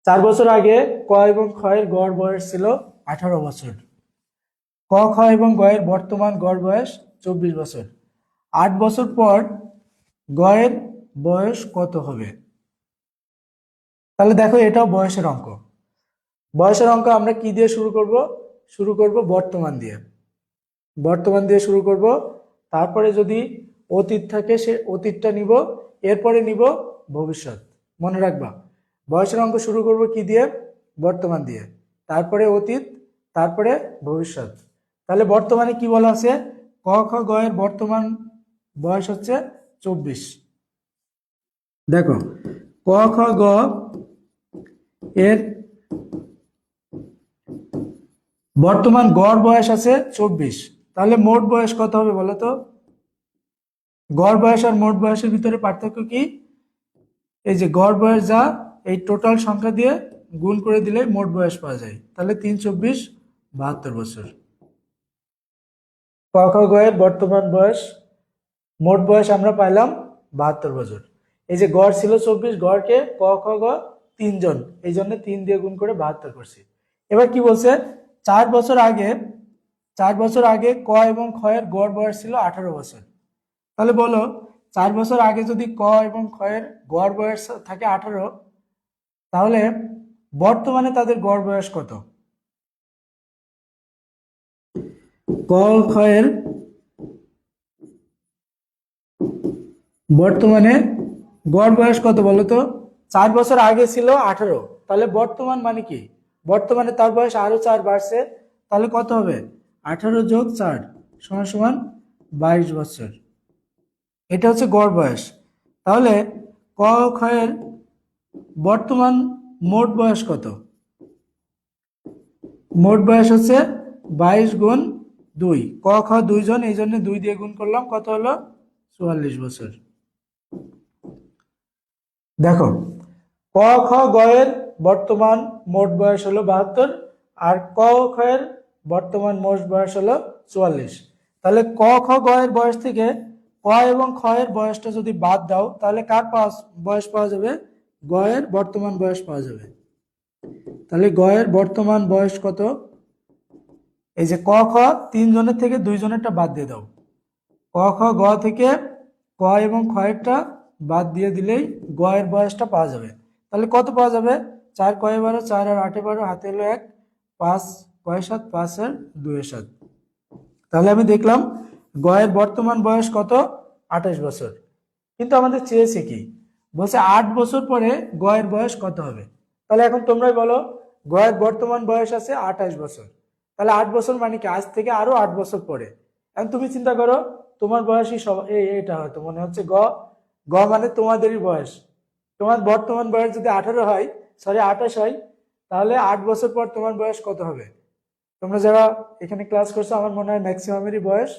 4 বছর আগে ক এবং খ এর গড় বয়স ছিল 18 বছর। ক, খ এবং গ এর বর্তমান গড় বয়স 24 বছর। 8 বছর পর গ এর বয়স কত হবে? তাহলে দেখো, এটাও বয়সের অঙ্ক। বয়সের অঙ্ক আমরা কি দিয়ে শুরু করব? শুরু করব বর্তমান দিয়ে। বর্তমান দিয়ে শুরু করব, তারপরে যদি অতীত থাকে সে অতীতটা নিব, এরপরে নিব ভবিষ্যৎ। মনে রাখবা, বয়সের অঙ্ক শুরু করব কি দিয়ে? বর্তমান দিয়ে, তারপরে অতীত, তারপরে ভবিষ্যৎ। তাহলে বর্তমানে কি বলা আছে? ক, খ, গ এর বর্তমান বয়স হচ্ছে 24। দেখো, ক, খ, গ এর বর্তমান গড় বয়স আছে 24। তাহলে মোট বয়স কত হবে বলো তো? গড় বয়স আর মোট বয়সের ভিতরে পার্থক্য কি? এই যে গড় বয়স যা, এই টোটাল সংখ্যা দিয়ে গুণ করে দিলে মোট বয়স পাওয়া যায়। তাহলে 3 24 72 বছর। ক, খ, গ এর বর্তমান বয়স, মোট বয়স আমরা পাইলাম 72 বছর। এই যে গড় ছিল 24, গড়কে ক, খ, গ 3 জন, এই জন্য 3 দিয়ে গুণ করে 72 করছি। এবার কি বলছে? 4 বছর আগে, 4 বছর আগে ক এবং খ এর গড় বয়স ছিল 18 বছর। তাহলে বলো, 4 বছর আগে যদি ক এবং খ এর গড় বয়স থাকে 18, তাহলে বর্তমানে তাদের গড় বয়স কত? ক, খ এর বর্তমানে গড় বয়স কত বলো তো? 4 বছর আগে ছিল 18, তাহলে বর্তমান মানে কি? বর্তমানে তার বয়স আরো 4 বাড়ছে, তাহলে কত হবে? 18 যোগ 4 সমান সমান 22 বছর। এটা হচ্ছে গড় বয়স। তাহলে ক, খ এর বর্তমান মোট বয়স কত? মোট বয়স হচ্ছে 22 গুণ 2। ক, খ 2 জন, এই জন্য 2 দিয়ে গুণ করলাম, কত হলো? 44 বছর। দেখো, ক, খ, গ এর বর্তমান মোট বয়স হলো 72, আর ক, খ এর বর্তমান মোট বয়স হলো 44। তাহলে ক, খ, গ এর বয়স থেকে ক এবং খ এর বয়সটা যদি বাদ দাও, তাহলে কার বয়স পাওয়া যাবে? গ এর বর্তমান বয়স পাওয়া যাবে। তাহলে গ এর বর্তমান বয়স কত? এই যে ক, খ 3 জনের থেকে 2 জনেরটা বাদ দিয়ে দাও। ক, খ, গ থেকে ক এবং খ এরটা বাদ দিয়ে দিলেই গ এর বয়সটা পাওয়া যাবে। তাহলে কত পাওয়া যাবে? 4 ক 12, 4 আর 8 12, হাতে হলো 1, 5 ক 7, 5 আর 2 7। তাহলে আমি দেখলাম গ এর বর্তমান বয়স কত? 28 বছর। কিন্তু আমাদের চেয়েছে কি? বলছে 8 বছর পরে গ এর বয়স কত হবে? তাহলে এখন তোমরাই বলো, গ এর বর্তমান বয়স আছে 28 বছর, তাহলে 8 বছর মানে কি? আজ থেকে আরো 8 বছর পরে। এখন তুমি চিন্তা করো, তোমার বয়সই সব এটা হয়তো মনে হচ্ছে গ, গ মানে তোমাদেরই বয়স। তোমার বর্তমান বয়স যদি 18 হয়, সরি 28 হয়, তাহলে 8 বছর পর তোমার বয়স কত হবে? তোমরা যারা এখানে ক্লাস করছো, আমার মনে হয় ম্যাক্সিমামেরই বয়স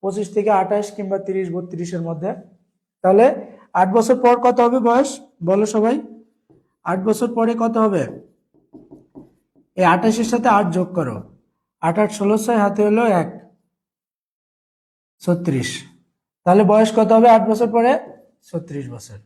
25 থেকে 28 কিংবা 30 32-এর মধ্যে। তাহলে 8 বছর পর কত হবে বয়স বলো সবাই? 8 বছর পরে কত হবে? এই 28-এর সাথে 8 যোগ করো, 8 8 16, 6 হাতে হলো 1, 36। তাহলে বয়স কত হবে 8 বছর পরে? 36 বছর।